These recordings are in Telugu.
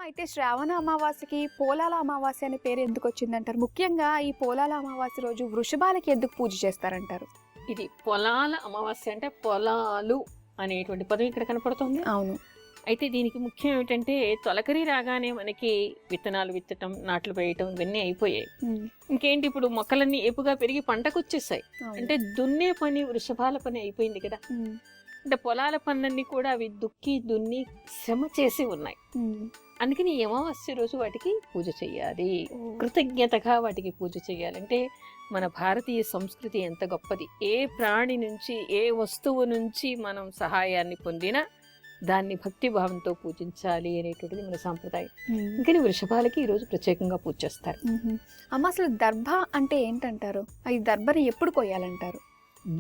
అయితే శ్రావణ అమావాస్యకి పోలాల అమావాస్య అనే పేరు ఎందుకు వచ్చిందంటారు? ముఖ్యంగా ఈ పోలాల అమావాస్య రోజు వృషభాలకి ఎందుకు పూజ చేస్తారంటారు? ఇది పొలాల అమావాస్య అంటే పొలాలు అనేటువంటి పదం ఇక్కడ కనపడుతుంది. అవును. అయితే దీనికి ముఖ్యం ఏమిటంటే తొలకరి రాగానే మనకి విత్తనాలు విత్తటం, నాట్లు వేయటం ఇవన్నీ అయిపోయాయి. ఇంకేంటి ఇప్పుడు మొక్కలన్నీ ఏపుగా పెరిగి పంటకు వచ్చేసాయి. అంటే దున్నే పని, వృషభాల పని అయిపోయింది కదా. అంటే పొలాల పనులన్నీ కూడా అవి దుక్కి దున్ని శ్రమ చేసి ఉన్నాయి. అందుకని ఈ అమావాస్య రోజు వాటికి పూజ చెయ్యాలి, కృతజ్ఞతగా వాటికి పూజ చెయ్యాలి. అంటే మన భారతీయ సంస్కృతి ఎంత గొప్పది. ఏ ప్రాణి నుంచి, ఏ వస్తువు నుంచి మనం సహాయాన్ని పొందినా దాన్ని భక్తి భావంతో పూజించాలి అనేటువంటిది మన సాంప్రదాయం. ఇంకా వృషభాలకి ఈరోజు ప్రత్యేకంగా పూజ చేస్తారు. అమ్మ, అసలు దర్భ అంటే ఏంటంటారు? ఈ దర్భని ఎప్పుడు కొయ్యాలంటారు?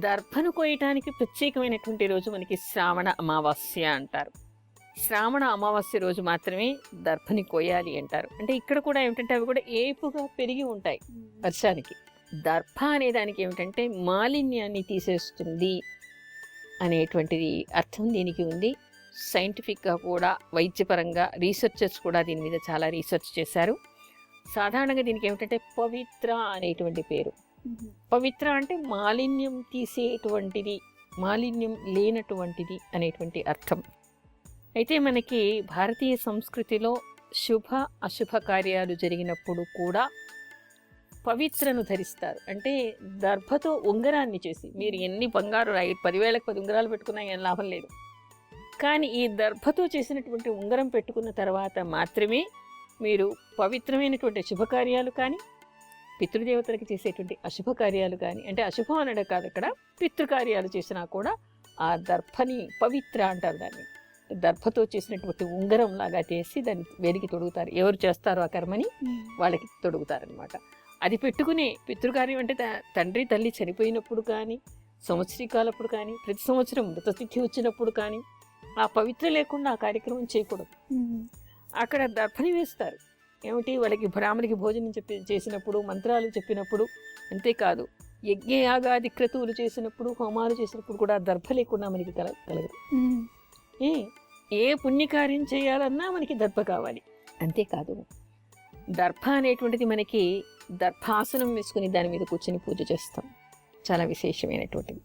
దర్భను కోయటానికి ప్రత్యేకమైనటువంటి రోజు మనకి శ్రావణ అమావాస్య అంటారు. శ్రావణ అమావాస్య రోజు మాత్రమే దర్భని కోయాలి అంటారు. అంటే ఇక్కడ కూడా ఏమిటంటే అవి కూడా ఏపుగా పెరిగి ఉంటాయి వర్షానికి. దర్భ అనే దానికి ఏమిటంటే మాలిన్యాన్ని తీసేస్తుంది అనేటువంటిది అర్థం దీనికి ఉంది. సైంటిఫిక్గా కూడా, వైద్యపరంగా రీసెర్చర్స్ కూడా దీని మీద చాలా రీసెర్చ్ చేశారు. సాధారణంగా దీనికి ఏమిటంటే పవిత్ర అనేటువంటి పేరు. పవిత్ర అంటే మాలిన్యం తీసేటువంటిది, మాలిన్యం లేనటువంటిది అనేటువంటి అర్థం. అయితే మనకి భారతీయ సంస్కృతిలో శుభ అశుభ కార్యాలు జరిగినప్పుడు కూడా పవిత్రను ధరిస్తారు. అంటే దర్భతో ఉంగరాన్ని చేసి, మీరు ఎన్ని బంగారు 10,000కి 10 ఉంగరాలు పెట్టుకున్నా ఏం లాభం లేదు. కానీ ఈ దర్భతో చేసినటువంటి ఉంగరం పెట్టుకున్న తర్వాత మాత్రమే మీరు పవిత్రమైనటువంటి శుభకార్యాలు కానీ, పితృదేవతలకు చేసేటువంటి అశుభకార్యాలు కానీ, అంటే అశుభం అనడం కాదు, అక్కడ పితృకార్యాలు చేసినా కూడా ఆ దర్భని పవిత్ర అంటారు. దాన్ని దర్భతో చేసినటువంటి ఉంగరం లాగా చేసి దాన్ని వేడికి తొడుగుతారు. ఎవరు చేస్తారో ఆ కర్మని వాళ్ళకి తొడుగుతారనమాట. అది పెట్టుకుని పితృకార్యం అంటే తండ్రి తల్లి చనిపోయినప్పుడు కానీ, సంవత్సరీకాలప్పుడు కానీ, ప్రతి సంవత్సరం మృతతిథి వచ్చినప్పుడు కానీ ఆ పవిత్ర లేకుండా ఆ కార్యక్రమం చేయకూడదు. అక్కడ దర్భని వేస్తారు. ఏమిటి, వాళ్ళకి బ్రాహ్మణికి భోజనం చేసినప్పుడు, మంత్రాలు చెప్పినప్పుడు, అంతేకాదు యజ్ఞయాగాది క్రతువులు చేసినప్పుడు, హోమాలు చేసినప్పుడు కూడా దర్భ లేకుండా మనకి కలగదు. ఏ పుణ్యకార్యం చేయాలన్నా మనకి దర్భ కావాలి. అంతేకాదు దర్భ అనేటువంటిది మనకి దర్భాసనం వేసుకుని దాని మీద కూర్చొని పూజ చేస్తాం, చాలా విశేషమైనటువంటిది.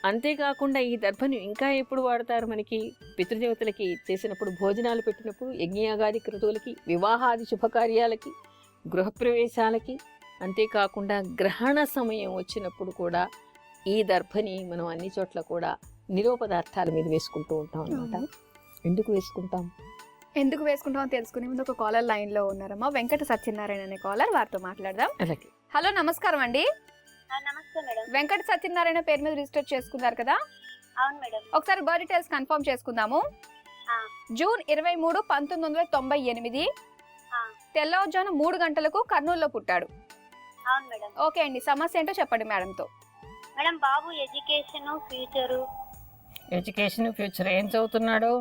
అంతేకాకుండా ఈ దర్భను ఇంకా ఎప్పుడు వాడతారు, మనకి పితృదేవతలకి చేసినప్పుడు, భోజనాలు పెట్టినప్పుడు, యజ్ఞయాగాది క్రతువులకి, వివాహాది శుభకార్యాలకి, గృహప్రవేశాలకి, అంతేకాకుండా గ్రహణ సమయం వచ్చినప్పుడు కూడా ఈ దర్భని మనం అన్ని చోట్ల కూడా నిలువ పదార్థాల మీద వేసుకుంటూ ఉంటాం అన్నమాట. ఎందుకు వేసుకుంటామో తెలుసుకునే ముందు ఒక కాలర్ లైన్లో ఉన్నారమ్మా. వెంకట సత్యనారాయణ అనే కాలర్, వారితో మాట్లాడదాం. అలాగే. హలో, నమస్కారం అండి. నమస్తే మేడం. వెంకట సత్యనారాయణ పేరు మీద రిజిస్టర్ చేసుకున్నారు కదా? అవును మేడం. ఒకసారి బర్త్ డీటెయిల్స్ కన్ఫర్మ్ చేసుకుందాము. జూన్ 23, 1998 తెల్లవారుజామున 3 గంటలకు కర్నూలులో పుట్టాడు. అవును మేడం. ఓకే అండి, సమస్య ఏంటో చెప్పండి మేడంతో. మేడం, బాబు ఎడ్యుకేషన్ ఫ్యూచర్ ఏం చదువుతున్నాడు?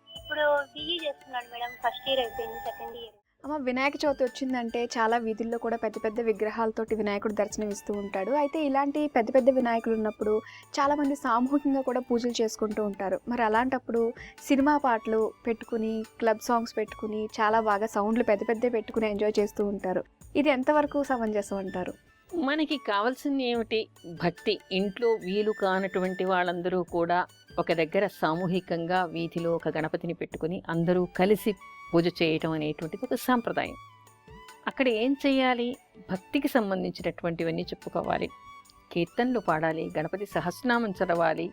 ఇప్పుడు బిఈ చేస్తున్నాడు మేడం. ఫస్ట్ ఇయర్ అయిపోయింది, సెకండ్ ఇయర్. అమ్మ, వినాయక చవితి వచ్చిందంటే చాలా వీధుల్లో కూడా పెద్ద పెద్ద విగ్రహాలతోటి వినాయకుడు దర్శనం ఇస్తూ ఉంటాడు. అయితే ఇలాంటి పెద్ద పెద్ద వినాయకులు ఉన్నప్పుడు చాలామంది సామూహికంగా కూడా పూజలు చేసుకుంటూ ఉంటారు. మరి అలాంటప్పుడు సినిమా పాటలు పెట్టుకుని, క్లబ్ సాంగ్స్ పెట్టుకుని, చాలా బాగా సౌండ్లు పెద్ద పెద్ద పెట్టుకుని ఎంజాయ్ చేస్తూ ఉంటారు. ఇది ఎంతవరకు సమంజసం అంటారు? మనకి కావాల్సింది ఏమిటి? భక్తి. ఇంట్లో వీలు కానటువంటి వాళ్ళందరూ కూడా ఒక దగ్గర సామూహికంగా వీధిలో ఒక గణపతిని పెట్టుకుని అందరూ కలిసి పూజ చేయటం అనేటువంటిది ఒక సాంప్రదాయం. అక్కడ ఏం చేయాలి? భక్తికి సంబంధించినటువంటివన్నీ చెప్పుకోవాలి, కీర్తనలు పాడాలి, గణపతి సహస్రనామం చదవాలి,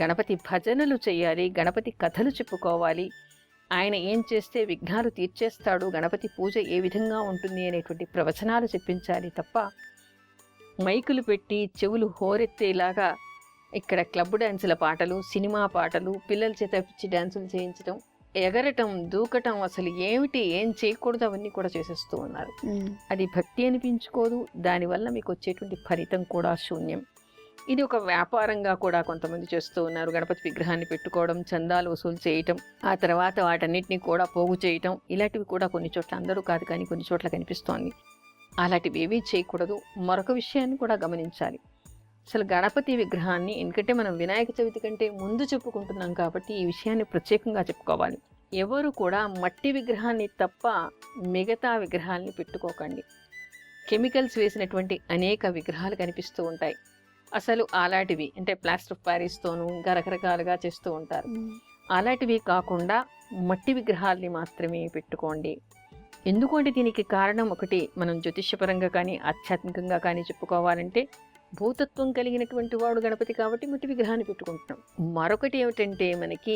గణపతి భజనలు చేయాలి, గణపతి కథలు చెప్పుకోవాలి, ఆయన ఏం చేస్తే విఘ్నాలు తీర్చేస్తాడు, గణపతి పూజ ఏ విధంగా ఉంటుంది అనేటువంటి ప్రవచనాలు చెప్పించాలి తప్ప మైకులు పెట్టి చెవులు హోరెత్తేలాగా ఇక్కడ క్లబ్ డ్యాన్సుల పాటలు, సినిమా పాటలు, పిల్లల చేత పిచ్చి డ్యాన్సులు చేయించడం, ఎగరటం, దూకటం, అసలు ఏం చేయకూడదు అవన్నీ కూడా చేసేస్తూ ఉన్నారు. అది భక్తి అనిపించుకోదు. దానివల్ల మీకు వచ్చేటువంటి ఫలితం కూడా శూన్యం. ఇది ఒక వ్యాపారంగా కూడా కొంతమంది చేస్తూ ఉన్నారు. గణపతి విగ్రహాన్ని పెట్టుకోవడం, చందాలు వసూలు చేయటం, ఆ తర్వాత వాటన్నిటిని కూడా పోగు చేయటం, ఇలాంటివి కూడా కొన్ని చోట్ల, అందరూ కాదు కానీ కొన్ని చోట్ల కనిపిస్తోంది. అలాంటివి ఏవీ చేయకూడదు. మరొక విషయాన్ని కూడా గమనించాలి. అసలు గణపతి విగ్రహాన్ని, ఎందుకంటే మనం వినాయక చవితి కంటే ముందు చెప్పుకుంటున్నాం కాబట్టి ఈ విషయాన్ని ప్రత్యేకంగా చెప్పుకోవాలి. ఎవరు కూడా మట్టి విగ్రహాన్ని తప్ప మిగతా విగ్రహాల్ని పెట్టుకోకండి. కెమికల్స్ వేసినటువంటి అనేక విగ్రహాలు కనిపిస్తూ ఉంటాయి. అసలు అలాంటివి అంటే ప్లాస్టర్ ఆఫ్ ప్యారిస్తోనూ ఇంకా రకరకాలుగా చేస్తూ ఉంటారు. అలాంటివి కాకుండా మట్టి విగ్రహాల్ని మాత్రమే పెట్టుకోండి. ఎందుకంటే దీనికి కారణం ఒకటి, మనం జ్యోతిష్యపరంగా కానీ ఆధ్యాత్మికంగా కానీ చెప్పుకోవాలంటే భూతత్వం కలిగినటువంటి వాడు గణపతి కాబట్టి మట్టి విగ్రహాన్ని పెట్టుకుంటున్నాం. మరొకటి ఏమిటంటే మనకి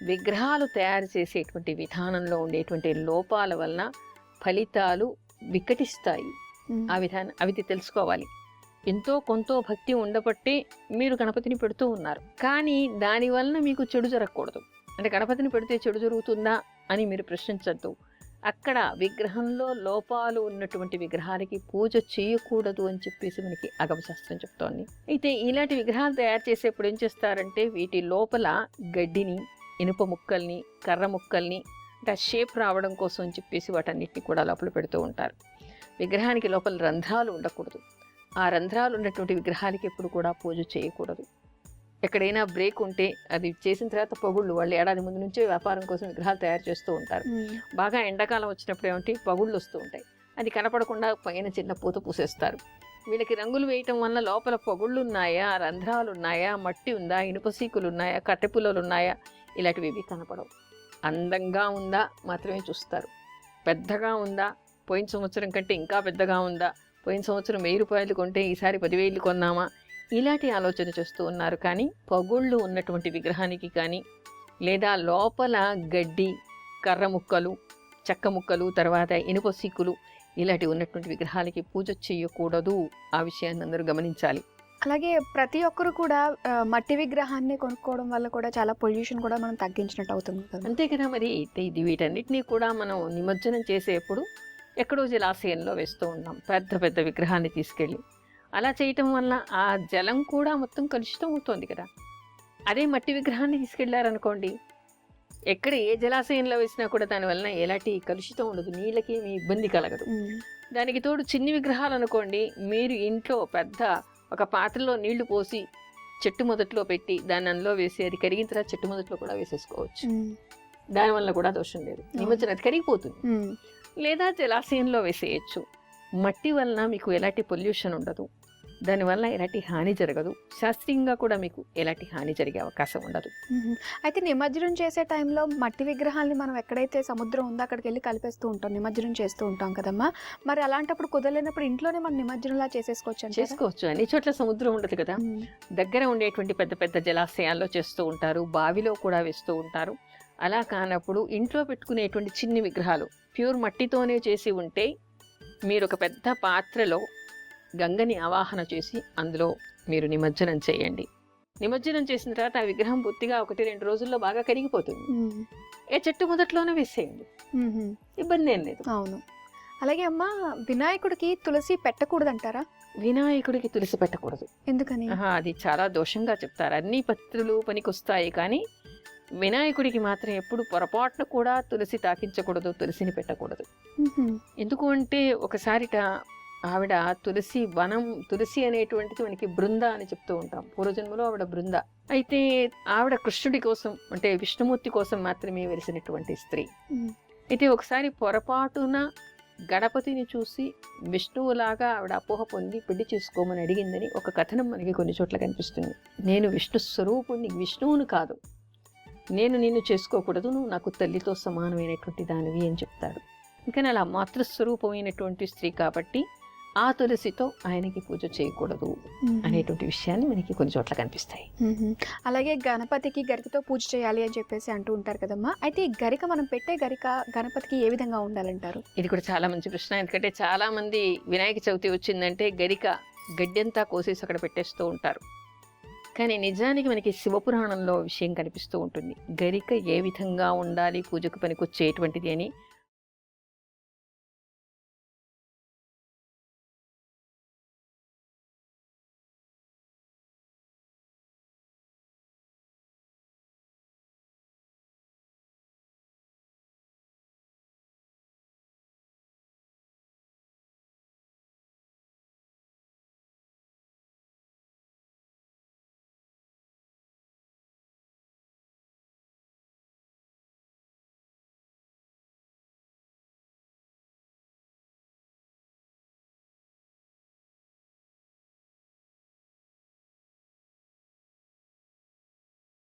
విగ్రహాలు తయారు చేసేటువంటి విధానంలో ఉండేటువంటి లోపాల వలన ఫలితాలు వికటిస్తాయి. అవి తెలుసుకోవాలి. ఎంతో కొంత భక్తి ఉండబట్టి మీరు గణపతిని పెడుతూ ఉన్నారు, కానీ దాని వలన మీకు చెడు జరగకూడదు. అంటే గణపతిని పెడితే చెడు జరుగుతుందా అని మీరు ప్రశ్నించద్దు. అక్కడ విగ్రహంలో లోపాలు ఉన్నటువంటి విగ్రహాలకి పూజ చేయకూడదు అని చెప్పేసి మనకి అగమశాస్త్రం చెప్తోంది. అయితే ఇలాంటి విగ్రహాలు తయారు చేసేప్పుడు ఏం చేస్తారంటే వీటి లోపల గడ్డిని, ఇనుప ముక్కల్ని, కర్ర ముక్కల్ని అంటే షేప్ రావడం కోసం అని చెప్పేసి వాటన్నిటిని కూడా లోపల పెడుతూ ఉంటారు. విగ్రహానికి లోపల రంధ్రాలు ఉండకూడదు. ఆ రంధ్రాలు ఉన్నటువంటి విగ్రహాలకి ఎప్పుడు కూడా పూజ చేయకూడదు. ఎక్కడైనా బ్రేక్ ఉంటే అది చేసిన తర్వాత పగుళ్ళు, వాళ్ళు ఏడాది ముందు నుంచే వ్యాపారం కోసం విగ్రహాలు తయారు చేస్తూ ఉంటారు. బాగా ఎండాకాలం వచ్చినప్పుడు ఏమిటి పగుళ్ళు వస్తూ ఉంటాయి, అది కనపడకుండా పైన చిన్న పూత పూసేస్తారు. వీళ్ళకి రంగులు వేయటం వల్ల లోపల పగుళ్ళు ఉన్నాయా, రంధ్రాలు ఉన్నాయా, మట్టి ఉందా, ఇనుప సీకులు ఉన్నాయా, కట్టెపుల్లలు ఉన్నాయా, ఇలాంటివి కనపడవు. అందంగా ఉందా మాత్రమే చూస్తారు. పెద్దగా ఉందా, పోయిన సంవత్సరం కంటే ఇంకా పెద్దగా ఉందా, పోయిన సంవత్సరం 1000 రూపాయలు కొంటే ఈసారి 10,000 కొన్నామా, ఇలాంటి ఆలోచన చేస్తూ ఉన్నారు. కానీ పగుళ్ళు ఉన్నటువంటి విగ్రహానికి కానీ లేదా లోపల గడ్డి, కర్ర ముక్కలు, చెక్క ముక్కలు, తర్వాత ఇనుప సీకులు ఇలాంటి ఉన్నటువంటి విగ్రహాలకి పూజ చేయకూడదు. ఆ విషయాన్ని అందరూ గమనించాలి. అలాగే ప్రతి ఒక్కరు కూడా మట్టి విగ్రహాన్ని కొనుక్కోవడం వల్ల కూడా చాలా పొల్యూషన్ కూడా మనం తగ్గించినట్టు అవుతుంది కదా. అంతే కదా. మరి ఇది వీటన్నిటినీ కూడా మనం నిమజ్జనం చేసేప్పుడు ఎక్కడో జలాశయంలో వేస్తూ ఉన్నాం పెద్ద పెద్ద విగ్రహాన్ని తీసుకెళ్ళి. అలా చేయటం వల్ల ఆ జలం కూడా మొత్తం కలుషితం అవుతుంది కదా. అదే మట్టి విగ్రహాన్ని తీసుకెళ్లారనుకోండి, ఎక్కడ ఏ జలాశయంలో వేసినా కూడా దానివల్ల ఎలాంటి కలుషితం ఉండదు, నీళ్ళకి ఏమి ఇబ్బంది కలగదు. దానికి తోడు చిన్ని విగ్రహాలు అనుకోండి, మీరు ఇంట్లో పెద్ద ఒక పాత్రలో నీళ్లు పోసి చెట్టు మొదట్లో పెట్టి దాన్ని అందులో వేసి అది కరిగిన తర్వాత చెట్టు మొదట్లో కూడా వేసేసుకోవచ్చు. దానివల్ల కూడా దోషం లేదు, నిమజ్జనం అది కరిగిపోతుంది. లేదా జలాశయంలో వేసేయచ్చు. మట్టి వలన మీకు ఎలాంటి పొల్యూషన్ ఉండదు, దానివల్ల ఎలాంటి హాని జరగదు, శాస్త్రీయంగా కూడా మీకు ఎలాంటి హాని జరిగే అవకాశం ఉండదు. అయితే నిమజ్జనం చేసే టైంలో మట్టి విగ్రహాలని మనం ఎక్కడైతే సముద్రం ఉందో అక్కడికి వెళ్ళి కలిపేస్తూ ఉంటాం, నిమజ్జనం చేస్తూ ఉంటాం కదమ్మా. మరి అలాంటప్పుడు కుదరలేనప్పుడు ఇంట్లోనే మనం నిమజ్జనంలా చేసుకోవచ్చు. అన్ని చోట్ల సముద్రం ఉండదు కదా. దగ్గర ఉండేటువంటి పెద్ద పెద్ద జలాశయాల్లో చేస్తూ ఉంటారు, బావిలో కూడా వేస్తూ ఉంటారు. అలా కానప్పుడు ఇంట్లో పెట్టుకునేటువంటి చిన్ని విగ్రహాలు ప్యూర్ మట్టితోనే చేసి ఉంటే మీరు ఒక పెద్ద పాత్రలో గంగని ఆవాహన చేసి అందులో మీరు నిమజ్జనం చేయండి. నిమజ్జనం చేసిన తర్వాత ఆ విగ్రహం పూర్తిగా 1-2 రోజుల్లో బాగా కరిగిపోతుంది. చెట్టు మొదట్లోనే వేసేయండి, ఇబ్బంది ఏం లేదు. అవును. అలాగే అమ్మ, వినాయకుడికి తులసి పెట్టకూడదు అంటారా? వినాయకుడికి తులసి పెట్టకూడదు. ఎందుకని? అది చాలా దోషంగా చెప్తారు. అన్ని పత్రులు పనికొస్తాయి, కానీ వినాయకుడికి మాత్రం ఎప్పుడు పొరపాటున కూడా తులసి తాకించకూడదు, తులసిని పెట్టకూడదు. ఎందుకు అంటే ఒకసారిట ఆవిడ తులసి అనేటువంటిది మనకి బృంద అని చెప్తూ ఉంటాం. పూర్వజన్మలో ఆవిడ బృంద. అయితే ఆవిడ కృష్ణుడి కోసం అంటే విష్ణుమూర్తి కోసం మాత్రమే వెలిసినటువంటి స్త్రీ. అయితే ఒకసారి పొరపాటున గణపతిని చూసి విష్ణువులాగా ఆవిడ అపోహ పొంది పెళ్లి చేసుకోమని అడిగిందని ఒక కథనం మనకి కొన్ని చోట్ల కనిపిస్తుంది. నేను విష్ణు స్వరూపుణ్ణి, విష్ణువును కాదు, నేను నిన్ను చేసుకోకూడదు, నువ్వు నాకు తల్లితో సమానమైనటువంటి దానివి అని చెప్తాడు. ఇంకా అలా మాతృస్వరూపమైనటువంటి స్త్రీ కాబట్టి ఆ తులసితో ఆయనకి పూజ చేయకూడదు అనేటువంటి విషయాన్ని మనకి కొన్ని చోట్ల కనిపిస్తాయి. అలాగే గణపతికి గరికతో పూజ చేయాలి అని చెప్పేసి అంటూ ఉంటారు కదమ్మా. అయితే ఈ గరిక, మనం పెట్టే గరిక గణపతికి ఏ విధంగా ఉండాలంటారు? ఇది కూడా చాలా మంచి ప్రశ్న. ఎందుకంటే చాలా మంది వినాయక చవితి వచ్చిందంటే గరిక గడ్డంతా కోసేసి అక్కడ పెట్టేస్తూ ఉంటారు. కానీ నిజానికి మనకి శివపురాణంలో విషయం కనిపిస్తూ ఉంటుంది. గరిక ఏ విధంగా ఉండాలి, పూజకు పనికొచ్చేటువంటిది అని